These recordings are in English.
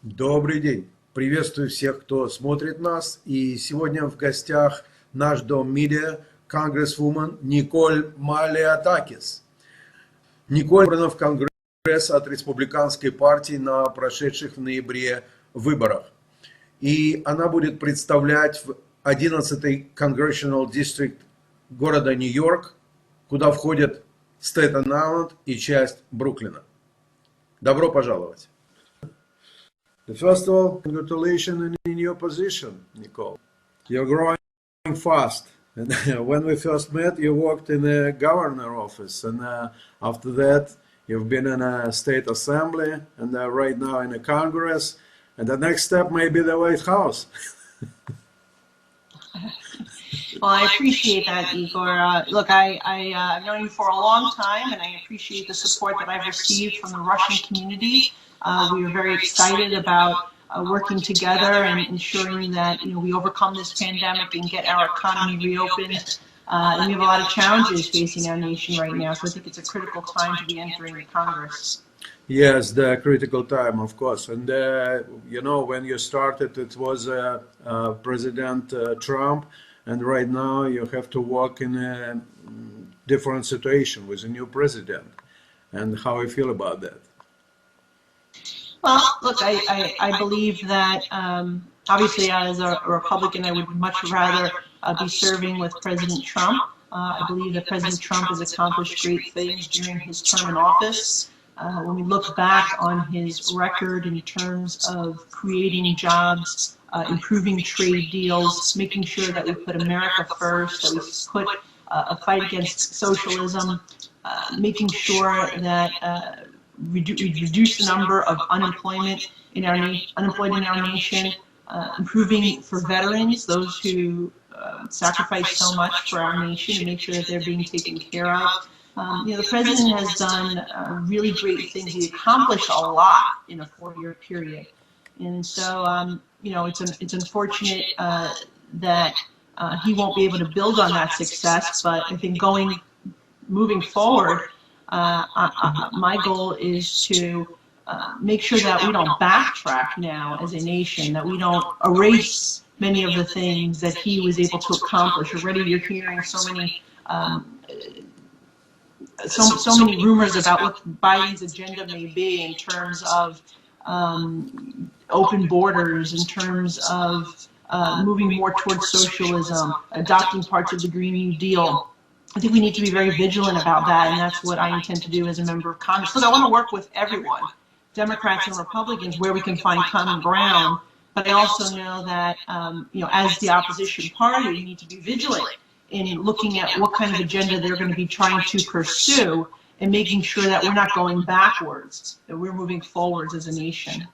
Добрый день! Приветствую всех, кто смотрит нас. И сегодня в гостях наш дом медиа, конгрессвумен Nicole Malliotakis. Николь избрана в Конгресс от республиканской партии на прошедших в ноябре выборах. И она будет представлять в 11-й Congressional District города Нью-Йорк, куда входят Статен Айленде и часть Бруклина. Добро пожаловать! First of all, congratulations in your position, Nicole. You're growing fast. And when we first met, you worked in the governor office, and after that, you've been in a state assembly, and right now in the Congress. And the next step may be the White House. Well, I appreciate that, Igor. Look, I've known you for a long time, and I appreciate the support that I've received from the Russian community. We are very excited about working together and ensuring that we overcome this pandemic and get our economy reopened. And we have a lot of challenges facing our nation right now, so I think it's a critical time to be entering the Congress. Yes, the critical time, of course. And when you started, it was President Trump, and right now you have to work in a different situation with a new president. And how you feel about that? Well, look, I believe that obviously as a Republican, I would much rather be serving with President Trump. I believe that President Trump has accomplished great things during his term in office. When we look back on his record in terms of creating jobs, improving trade deals, making sure that we put America first, that we put a fight against socialism, making sure that we reduce the number of unemployed in our nation, improving for veterans, those who sacrifice so much for our nation, to make sure that they're being taken care of. The president has done really great things. He accomplished a lot in a 4-year period, and so it's unfortunate that he won't be able to build on that success. But I think moving forward, my goal is to make sure that we don't backtrack now as a nation, that we don't erase many of the things that he was able to accomplish. Already you're hearing so many rumors about what Biden's agenda may be in terms of open borders, in terms of moving more towards socialism, adopting parts of the Green New Deal. I think we need to be very vigilant about that, and that's what I intend to do as a member of Congress. Look, I want to work with everyone, Democrats and Republicans, where we can find common ground. But I also know that, as the opposition party, we need to be vigilant in looking at what kind of agenda they're going to be trying to pursue and making sure that we're not going backwards, that we're moving forwards as a nation.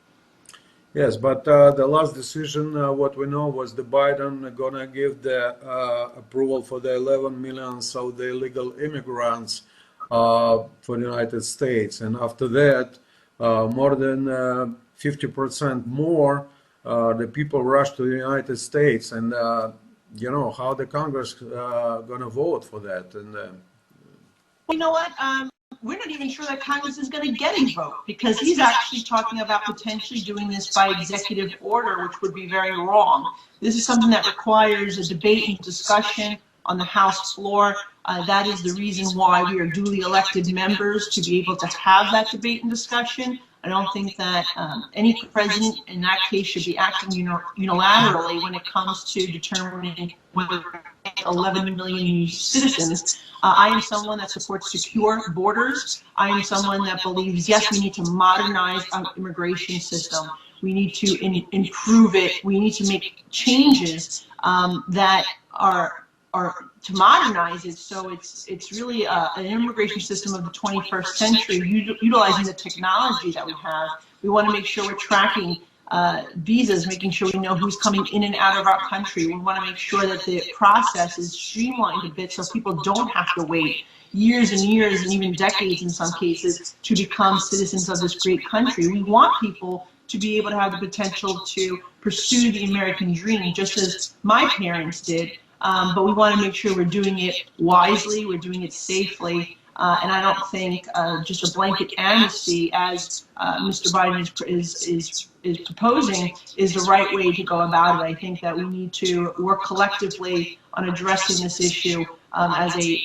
Yes, but the last decision, what we know, was the Biden gonna give the approval for the 11 million of the illegal immigrants for the United States, and after that, more than 50% more the people rushed to the United States, and how the Congress gonna vote for that, and you know what? We're not even sure that Congress is going to get a vote, because he's actually talking about potentially doing this by executive order, which would be very wrong. This is something that requires a debate and discussion on the House floor. That is the reason why we are duly elected members, to be able to have that debate and discussion. I don't think that any president in that case should be acting unilaterally when it comes to determining whether 11 million new citizens. I am someone that supports secure borders. I am someone that believes, yes, we need to modernize our immigration system. We need to improve it. We need to make changes that are to modernize it, so it's really an immigration system of the 21st century, utilizing the technology that we have. We want to make sure we're tracking visas, making sure we know who's coming in and out of our country. We want to make sure that the process is streamlined a bit, so people don't have to wait years and years and even decades in some cases to become citizens of this great country. We want people to be able to have the potential to pursue the American dream, just as my parents did. But we want to make sure we're doing it wisely, we're doing it safely, And I don't think just a blanket amnesty, as Mr. Biden is proposing, is the right way to go about it. I think that we need to work collectively on addressing this issue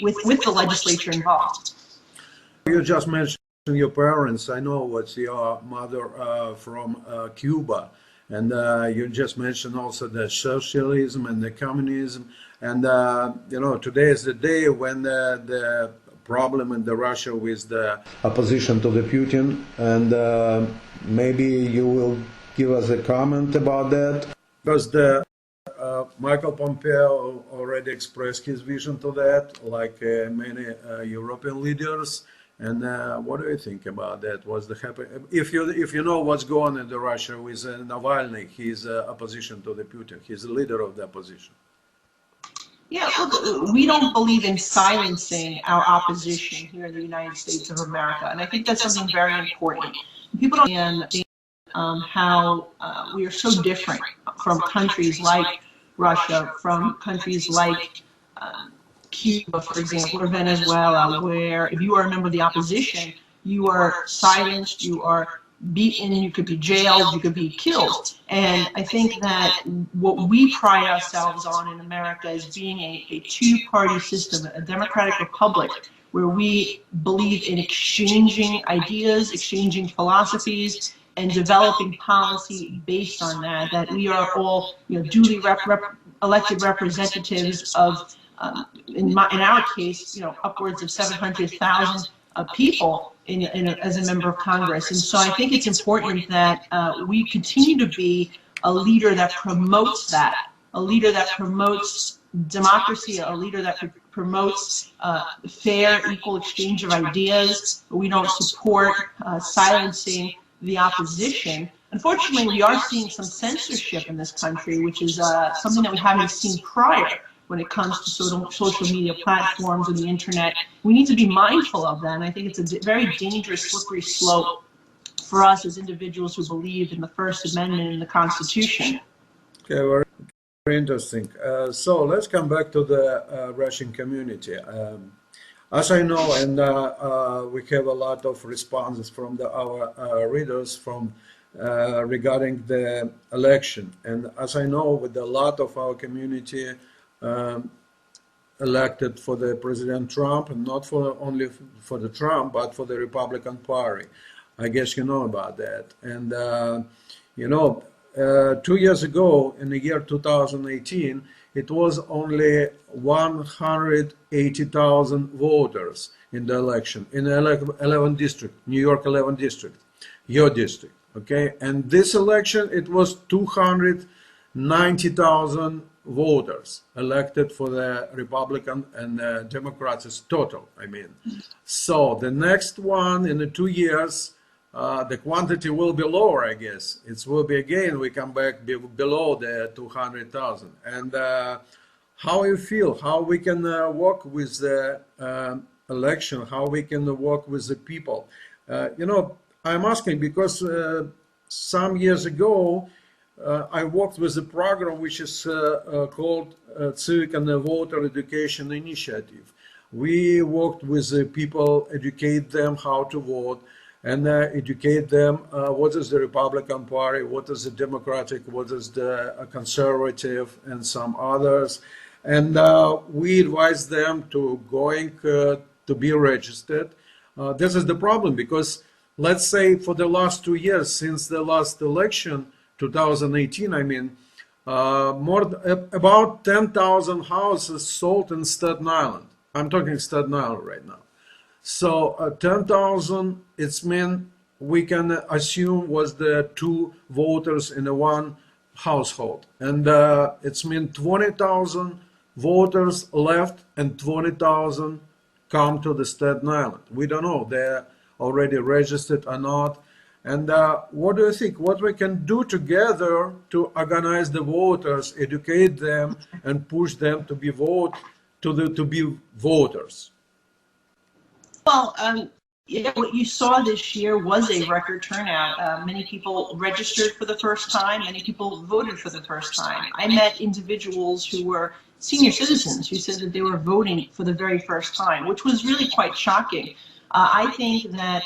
with the legislature involved. You just mentioned your parents. I know what's your mother from Cuba, and you just mentioned also the socialism and the communism. And you know, today is the day when the problem in Russia with the opposition to the Putin, and maybe you will give us a comment about that, because the Michael Pompeo already expressed his vision to that, like many European leaders. And what do you think about that? What's the happen? If you know what's going on in Russia with Navalny, he's opposition to the Putin. He's the leader of the opposition. Yeah, look, we don't believe in silencing our opposition here in the United States of America, and I think that's something very important. People don't understand how we are so different from countries like Russia, from countries like Cuba, for example, or Venezuela, where if you are a member of the opposition, you are silenced, you are beaten, you could be jailed, you could be killed. And I think that what we pride ourselves on in America is being a two-party system, a democratic republic, where we believe in exchanging ideas, exchanging philosophies, and developing policy based on that we are all, duly elected representatives of, in our case, upwards of 700,000 people as a member of Congress. And so I think it's important that we continue to be a leader that promotes that, a leader that promotes democracy, a leader that promotes fair, equal exchange of ideas. We don't support silencing the opposition. Unfortunately, we are seeing some censorship in this country, which is something that we haven't seen prior when it comes to social media platforms and the internet. We need to be mindful of that, and I think it's a very dangerous, slippery slope for us as individuals who believe in the First Amendment and the Constitution. Okay, very interesting. So let's come back to the Russian community. As I know, and we have a lot of responses from our readers from regarding the election. And as I know, with a lot of our community elected for the President Trump, and not only for the Trump, but for the Republican Party. I guess you know about that. And 2 years ago, in the year 2018, it was only 180,000 voters in the election in 11 district, New York 11 district, your district, okay? And this election, it was 290,000 voters elected for the Republican and Democrats total, I mean. So the next one in the 2 years, the quantity will be lower, I guess. It will be again, we come back below the 200,000. And how you feel, how we can work with the election, how we can work with the people. I'm asking because some years ago, I worked with a program which is called Civic and Voter Education Initiative. We worked with the people, educate them how to vote, and educate them what is the Republican Party, what is the Democratic, what is the Conservative, and some others. And we advise them to to be registered. This is the problem because, let's say, for the last 2 years, since the last election, 2018, I mean, about 10,000 houses sold in Staten Island. I'm talking Staten Island right now. So 10,000, it's mean we can assume was the 2 voters in the 1 household. And it's mean 20,000 voters left and 20,000 come to the Staten Island. We don't know they're already registered or not. And what do you think? What we can do together to organize the voters, educate them, and push them to be voters? Well, Yeah, what you saw this year was a record turnout. Many people registered for the first time. Many people voted for the first time. I met individuals who were senior citizens who said that they were voting for the very first time, which was really quite shocking. I think that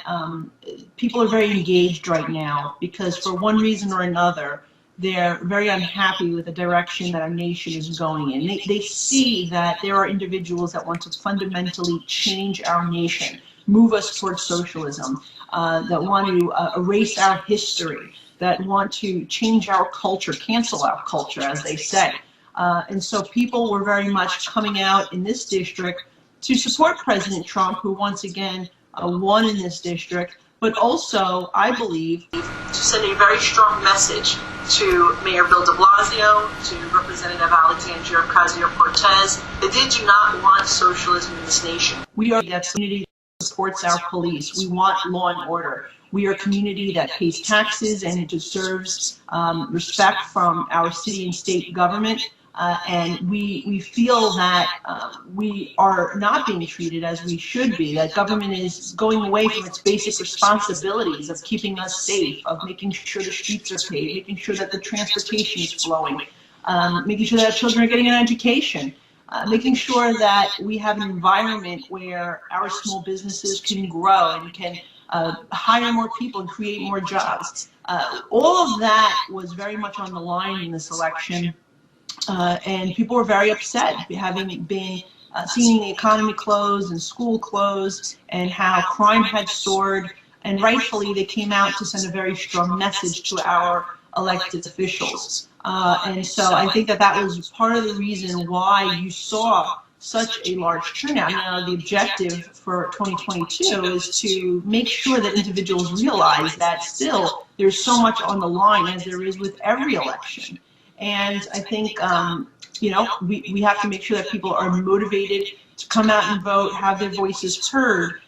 people are very engaged right now because for one reason or another, they're very unhappy with the direction that our nation is going in. They see that there are individuals that want to fundamentally change our nation, move us towards socialism, that want to erase our history, that want to change our culture, cancel our culture, as they say. And so people were very much coming out in this district to support President Trump, who once again won in this district, but also, I believe, to send a very strong message to Mayor Bill de Blasio, to Representative Alexandria Ocasio-Cortez, that they do not want socialism in this nation. We are that community that supports our police. We want law and order. We are a community that pays taxes and it deserves respect from our city and state government. And we feel that we are not being treated as we should be, that government is going away from its basic responsibilities of keeping us safe, of making sure the streets are paved, making sure that the transportation is flowing, making sure that our children are getting an education, making sure that we have an environment where our small businesses can grow and can hire more people and create more jobs. All of that was very much on the line in this election. And people were very upset, having been seeing the economy close and school close and how crime had soared. And rightfully, they came out to send a very strong message to our elected officials. And so I think that that was part of the reason why you saw such a large turnout. Now, the objective for 2022 is to make sure that individuals realize that still there's so much on the line as there is with every election. And I think, you know, we have to make sure that people are motivated to come out and vote, have their voices heard,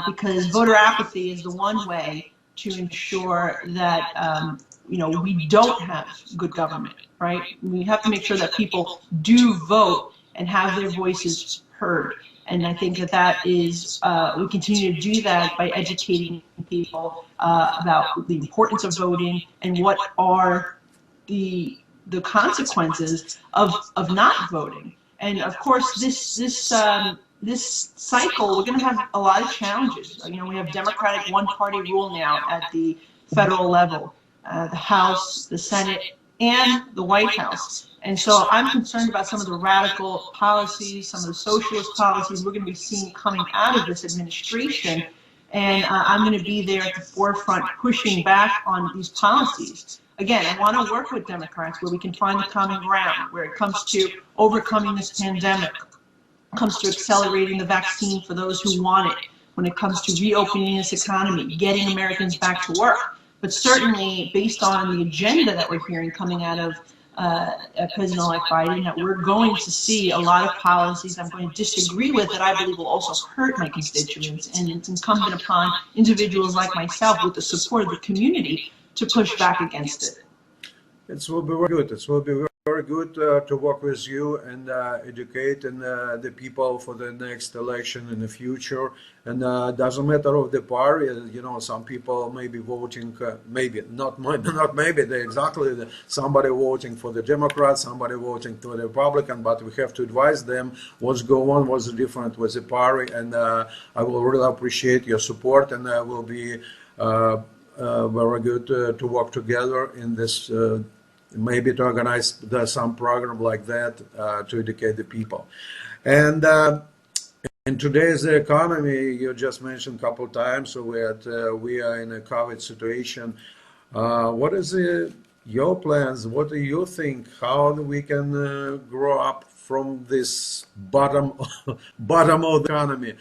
because voter apathy is the one way to ensure that, you know, we don't have good government, right? We have to make sure that people do vote and have their voices heard. And I think that that is, we continue to do that by educating people about the importance of voting and what are the consequences of not voting. And of course, this cycle, we're going to have a lot of challenges. You know, we have Democratic one-party rule now at the federal level, the House, the Senate, and the White House. And so I'm concerned about some of the radical policies, some of the socialist policies we're going to be seeing coming out of this administration. And I'm going to be there at the forefront pushing back on these policies. Again, I want to work with Democrats where we can find the common ground, where it comes to overcoming this pandemic, it comes to accelerating the vaccine for those who want it, when it comes to reopening this economy, getting Americans back to work. But certainly, based on the agenda that we're hearing coming out of President-elect Biden, that we're going to see a lot of policies I'm going to disagree with that I believe will also hurt my constituents. And it's incumbent upon individuals like myself with the support of the community to push back against it. It will be very good. It will be very good to work with you and educate the people for the next election in the future. And doesn't matter of the party. You know, some people may be voting, maybe not maybe. They exactly somebody voting for the Democrats, somebody voting for the Republican. But we have to advise them what's going on, what's different with the party. And I will really appreciate your support, and I will be. Very good to work together in this, maybe to organize some program like that to educate the people. And in today's economy, you just mentioned a couple of times, so we are in a COVID situation. What is your plans? What do you think? How we can grow up from this bottom of the economy?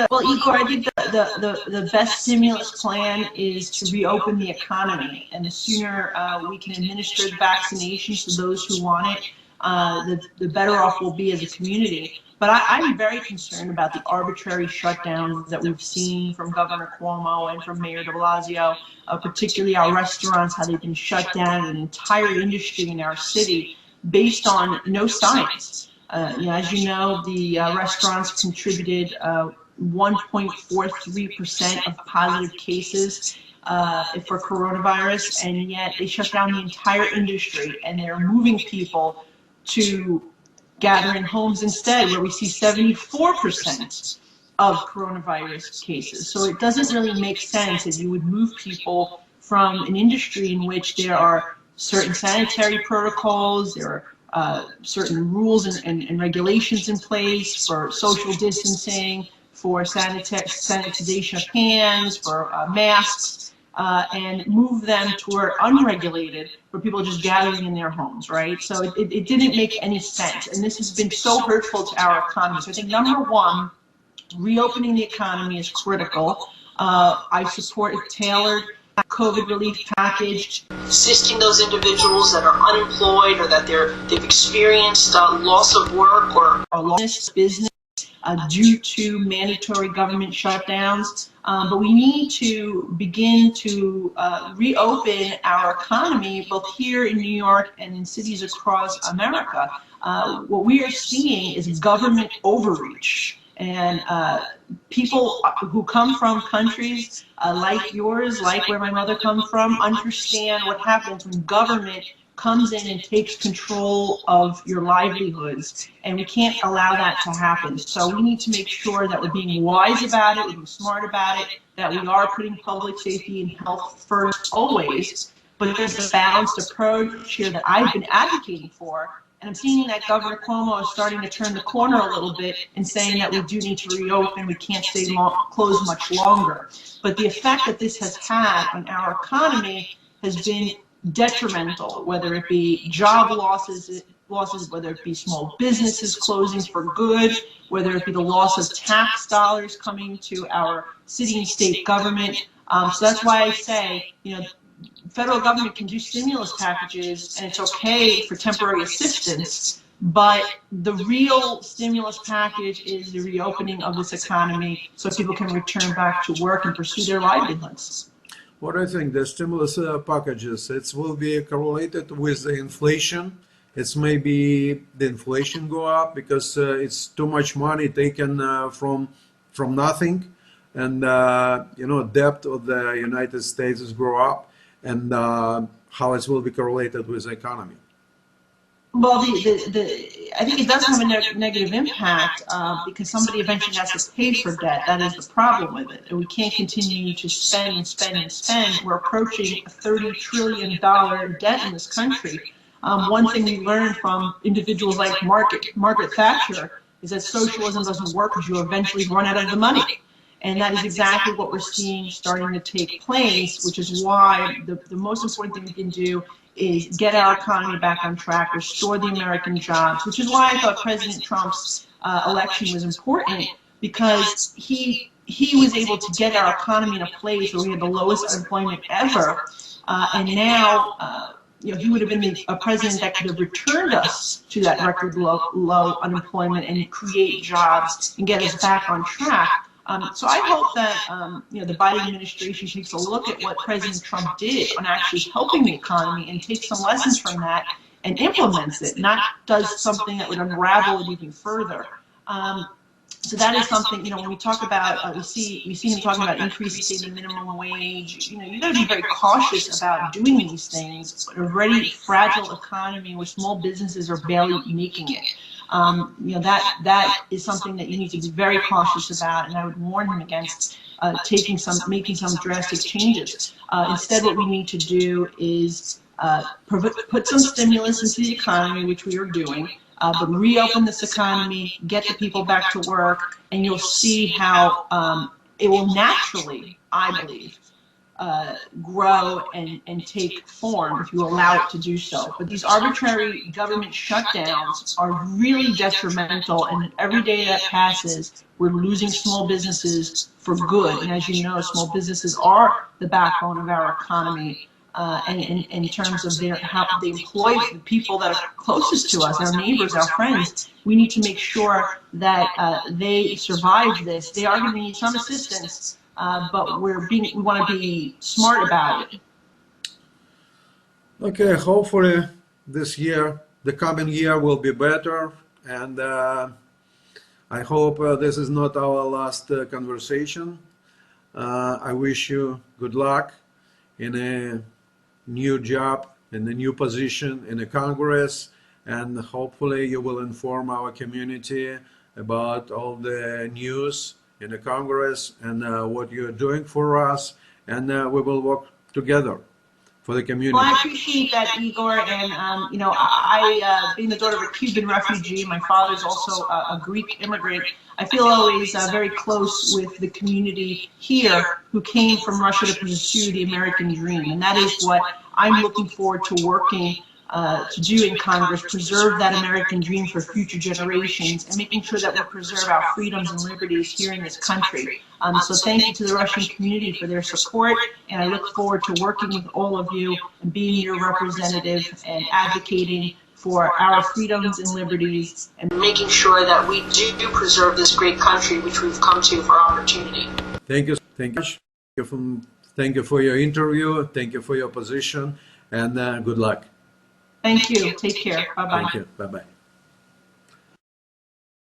Well, Igor, I think the best stimulus plan is to reopen the economy. And the sooner we can administer the vaccinations to those who want it, the better off we'll be as a community. But I'm very concerned about the arbitrary shutdowns that we've seen from Governor Cuomo and from Mayor de Blasio, particularly our restaurants, how they've been shut down, an entire industry in our city based on no science. You know, as you know, the restaurants contributed 1.43% of positive cases for coronavirus, and yet they shut down the entire industry, and they're moving people to gather in homes instead, where we see 74% of coronavirus cases. So it doesn't really make sense that you would move people from an industry in which there are certain sanitary protocols, there are certain rules and regulations in place for social distancing, for sanitization of hands, for masks, and move them toward unregulated, where people are just gathering in their homes, right? So it didn't make any sense, and this has been so hurtful to our economy. So I think number one, reopening the economy is critical. I support a tailored COVID relief package, assisting those individuals that are unemployed or that they've experienced loss of work or loss of business due to mandatory government shutdowns. But we need to begin to reopen our economy, both here in New York and in cities across America. What we are seeing is government overreach. And people who come from countries like yours, like where my mother comes from, understand what happens when government comes in and takes control of your livelihoods. And we can't allow that to happen. So we need to make sure that we're being wise about it, we're being smart about it, that we are putting public safety and health first always. But there's a balanced approach here that I've been advocating for. And I'm seeing that Governor Cuomo is starting to turn the corner a little bit and saying that we do need to reopen, we can't stay closed much longer. But the effect that this has had on our economy has been detrimental, whether it be job losses, whether it be small businesses closing for good, whether it be the loss of tax dollars coming to our city and state government. So that's why I say, you know, federal government can do stimulus packages, and it's okay for temporary assistance, but the real stimulus package is the reopening of this economy so people can return back to work and pursue their livelihoods. What I think the stimulus packages, it will be correlated with the inflation. It's maybe the inflation go up because it's too much money taken from nothing, and you know, debt of the United States is grow up. And how it will be correlated with the economy? Well, I think it does have a negative impact because somebody eventually has to pay for debt. That is the problem with it. And we can't continue to spend and spend and spend. We're approaching a $30 trillion debt in this country. One thing we learned from individuals like Margaret Thatcher is that socialism doesn't work because you eventually run out of the money. And that is exactly what we're seeing starting to take place, which is why the most important thing we can do is get our economy back on track, restore the American jobs, which is why I thought President Trump's election was important, because he was able to get our economy in a place where we had the lowest unemployment ever. And now, you know, he would have been a president that could have returned us to that record low unemployment and create jobs and get us back on track. So I hope that you know, the Biden administration takes a look at what President Trump did on actually helping the economy and takes some lessons from that and implements it, not does something that would unravel it even further. So that is something, you know, when we talk about, we see him talking about increasing the minimum wage. You know, you got to be very cautious about doing these things. A already fragile economy where small businesses are barely making it. You know, that is something that you need to be very cautious about, and I would warn him against making some drastic changes. Instead, what we need to do is put some stimulus into the economy, which we are doing, but reopen this economy, get the people back to work, and you'll see how it will naturally, I believe, grow and take form if you allow it to do so. But these arbitrary government shutdowns are really detrimental, and every day that passes, we're losing small businesses for good. And as you know, small businesses are the backbone of our economy, and in terms of how they employ the people that are closest to us, our neighbors, our friends. We need to make sure that they survive this. They are going to need some assistance, but we want to be smart about it. Okay, hopefully this year, the coming year will be better, and I hope this is not our last conversation. I wish you good luck in a new job, in a new position in the Congress, and hopefully you will inform our community about all the news in the Congress and what you're doing for us, and we will work together for the community. Well, I appreciate that, Igor, and you know, I being the daughter of a Cuban refugee, my father's also a Greek immigrant, I feel always very close with the community here who came from Russia to pursue the American dream, and that is what I'm looking forward to working to do in Congress, preserve that American dream for future generations, and making sure that we preserve our freedoms and liberties here in this country. So thank you to the Russian community for their support, and I look forward to working with all of you and being your representative and advocating for our freedoms and liberties and making sure that we do preserve this great country which we've come to for opportunity. Thank you. Thank you for your interview. Thank you for your position, and good luck. Thank you. Take care. Bye-bye. Thank you. Bye-bye.